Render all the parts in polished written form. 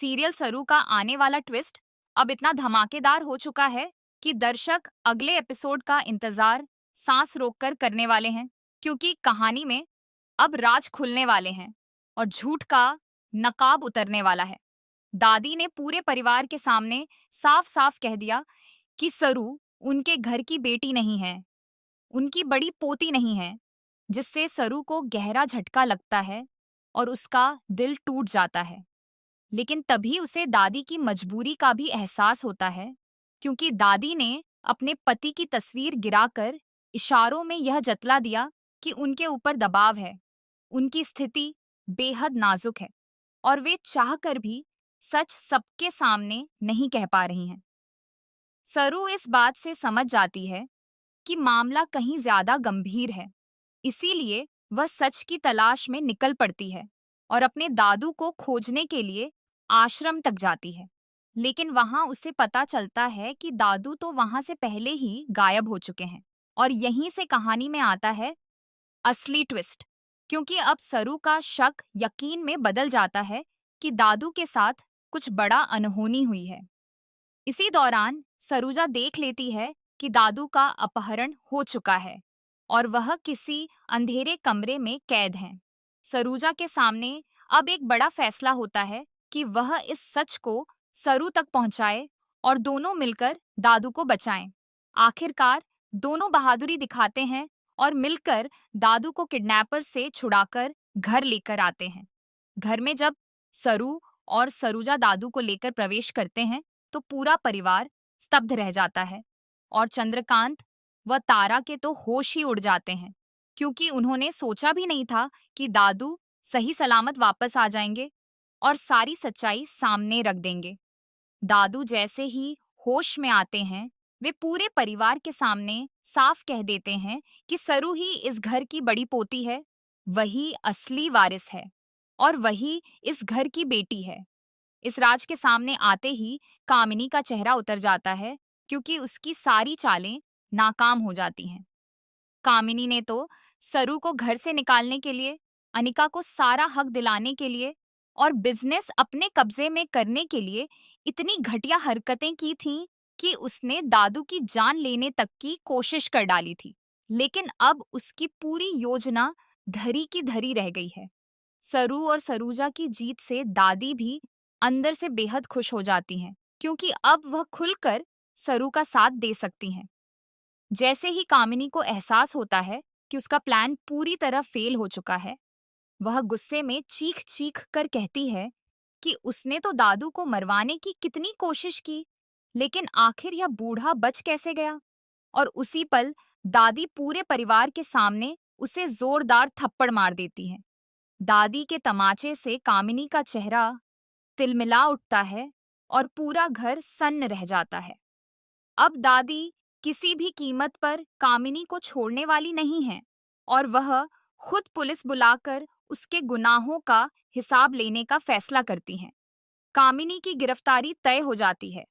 Serial सरू का आने वाला ट्विस्ट अब इतना धमाकेदार हो चुका है कि दर्शक अगले एपिसोड का इंतजार सांस रोककर करने वाले हैं, क्योंकि कहानी में अब राज खुलने वाले हैं और झूठ का नकाब उतरने वाला है। दादी ने पूरे परिवार के सामने साफ-साफ कह दिया कि सरू उनके घर की बेटी नहीं है, उनकी बड़ी पोती नहीं है, जिससे सरू को गहरा झटका लगता है और उसका दिल टूट जाता है। लेकिन तभी उसे दादी की मजबूरी का भी एहसास होता है, क्योंकि दादी ने अपने पति की तस्वीर गिराकर इशारों में यह जतला दिया कि उनके ऊपर दबाव है, उनकी स्थिति बेहद नाजुक है और वे चाहकर भी सच सबके सामने नहीं कह पा रही हैं। सरू इस बात से समझ जाती है कि मामला कहीं ज्यादा गंभीर है, इसीलिए वह सच की तलाश में निकल पड़ती है और अपने दादू को खोजने के लिए आश्रम तक जाती है। लेकिन वहां उसे पता चलता है कि दादू तो वहां से पहले ही गायब हो चुके हैं। और यहीं से कहानी में आता है असली ट्विस्ट, क्योंकि अब सरू का शक यकीन में बदल जाता है कि दादू के साथ कुछ बड़ा अनहोनी हुई है। इसी दौरान सरूजा देख लेती है कि दादू का अपहरण हो चुका है और वह किसी अंधेरे कमरे में कैद हैं। सरूजा के सामने अब एक बड़ा फैसला होता है कि वह इस सच को सरू तक पहुंचाए और दोनों मिलकर दादू को बचाएं। आखिरकार दोनों बहादुरी दिखाते हैं और मिलकर दादू को किडनैपर से छुड़ाकर घर लेकर आते हैं। घर में जब सरू और सरूजा दादू को लेकर प्रवेश करते हैं, तो पूरा परिवार स्तब्ध रह जाता है और चंद्रकांत व तारा के तो होश ही उड़ जाते हैं, क्योंकि उन्होंने सोचा भी नहीं था कि दादू सही सलामत वापस आ जाएंगे और सारी सच्चाई सामने रख देंगे। दादू जैसे ही होश में आते हैं, वे पूरे परिवार के सामने साफ कह देते हैं कि सरू ही इस घर की बड़ी पोती है, वही असली वारिस है और वही इस घर की बेटी है। इस राज के सामने आते ही कामिनी का चेहरा उतर जाता है, क्योंकि उसकी सारी चालें नाकाम हो जाती हैं। कामिनी ने तो सरू को घर से निकालने के लिए, अनिका को सारा हक दिलाने के लिए और बिजनेस अपने कब्जे में करने के लिए इतनी घटिया हरकतें की थीं कि उसने दादू की जान लेने तक की कोशिश कर डाली थी। लेकिन अब उसकी पूरी योजना धरी की धरी रह गई है। सरू और सरूजा की जीत से दादी भी अंदर से बेहद खुश हो जाती हैं, क्योंकि अब वह खुलकर सरू का साथ दे सकती हैं। जैसे ही कामिनी को एहसास होता है कि उसका प्लान पूरी तरह फेल हो चुका है, वह गुस्से में चीख चीख कर कहती है कि उसने तो दादू को मरवाने की कितनी कोशिश की, लेकिन आखिर यह बूढ़ा बच कैसे गया। और उसी पल दादी पूरे परिवार के सामने उसे जोरदार थप्पड़ मार देती है। दादी के तमाचे से कामिनी का चेहरा तिलमिला उठता है और पूरा घर सन्न रह जाता है। अब दादी किसी भी कीमत पर कामिनी को छोड़ने वाली नहीं है और वह खुद पुलिस बुलाकर उसके गुनाहों का हिसाब लेने का फैसला करती हैं। कामिनी की गिरफ्तारी तय हो जाती है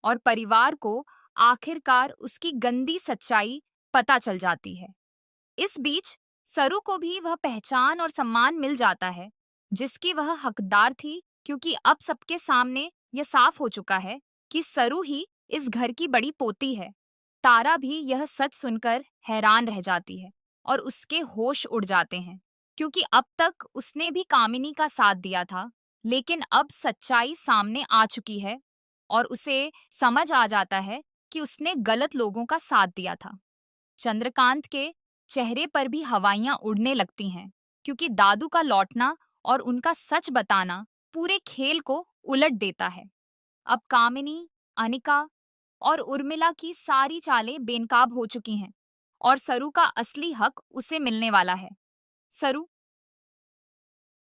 और परिवार को आखिरकार उसकी गंदी सच्चाई पता चल जाती है। इस बीच सरू को भी वह पहचान और सम्मान मिल जाता है जिसकी वह हकदार थी, क्योंकि अब सबके सामने यह साफ हो चुका है कि सरू ही इस घर की बड़ी पोती है। तारा भी यह सच सुनकर हैरान रह जाती है और उसके होश उड़ जाते हैं, क्योंकि अब तक उसने भी कामिनी का साथ दिया था, लेकिन अब सच्चाई सामने आ चुकी है और उसे समझ आ जाता है कि उसने गलत लोगों का साथ दिया था। चंद्रकांत के चेहरे पर भी हवाइयां उड़ने लगती हैं, क्योंकि दादू का लौटना और उनका सच बताना पूरे खेल को उलट देता है। अब कामिनी, अनिका और उर्मिला की सारी चालें बेनकाब हो चुकी हैं और सरू का असली हक उसे मिलने वाला है। सरू,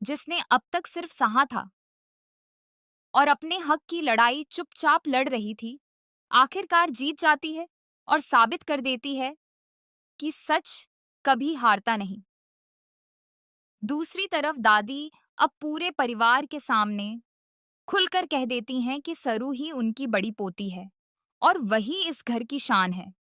जिसने अब तक सिर्फ सहा था और अपने हक की लड़ाई चुपचाप लड़ रही थी, आखिरकार जीत जाती है और साबित कर देती है कि सच कभी हारता नहीं। दूसरी तरफ दादी अब पूरे परिवार के सामने खुलकर कह देती हैं कि सरू ही उनकी बड़ी पोती है और वही इस घर की शान है।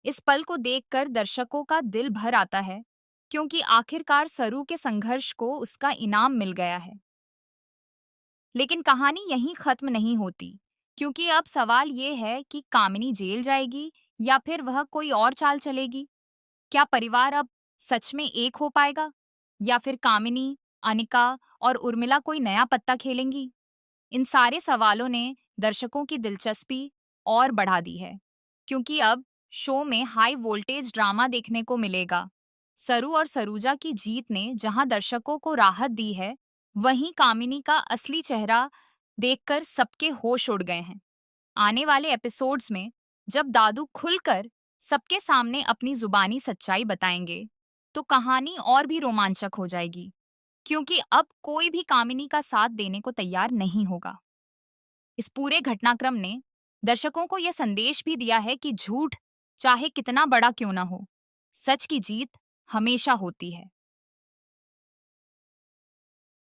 इस पल को देखकर दर्शकों का दिल भर आता है, क्योंकि आखिरकार सरू के संघर्ष को उसका इनाम मिल गया है। लेकिन कहानी यहीं खत्म नहीं होती, क्योंकि अब सवाल ये है कि कामिनी जेल जाएगी या फिर वह कोई और चाल चलेगी। क्या परिवार अब सच में एक हो पाएगा, या फिर कामिनी, अनिका और उर्मिला कोई नया पत्ता खेलेंगी? इन सारे सवालों ने दर्शकों की दिलचस्पी और बढ़ा दी है, क्योंकि अब शो में हाई वोल्टेज ड्रामा देखने को मिलेगा। सरू और सरूजा की जीत ने जहां दर्शकों को राहत दी है, वहीं कामिनी का असली चेहरा देखकर सबके होश उड़ गए हैं। आने वाले एपिसोड्स में जब दादू खुलकर सबके सामने अपनी जुबानी सच्चाई बताएंगे, तो कहानी और भी रोमांचक हो जाएगी, क्योंकि अब कोई भी कामिनी का साथ देने को तैयार नहीं होगा। इस पूरे घटनाक्रम ने दर्शकों को यह संदेश भी दिया है कि झूठ चाहे कितना बड़ा क्यों ना हो, सच की जीत हमेशा होती है।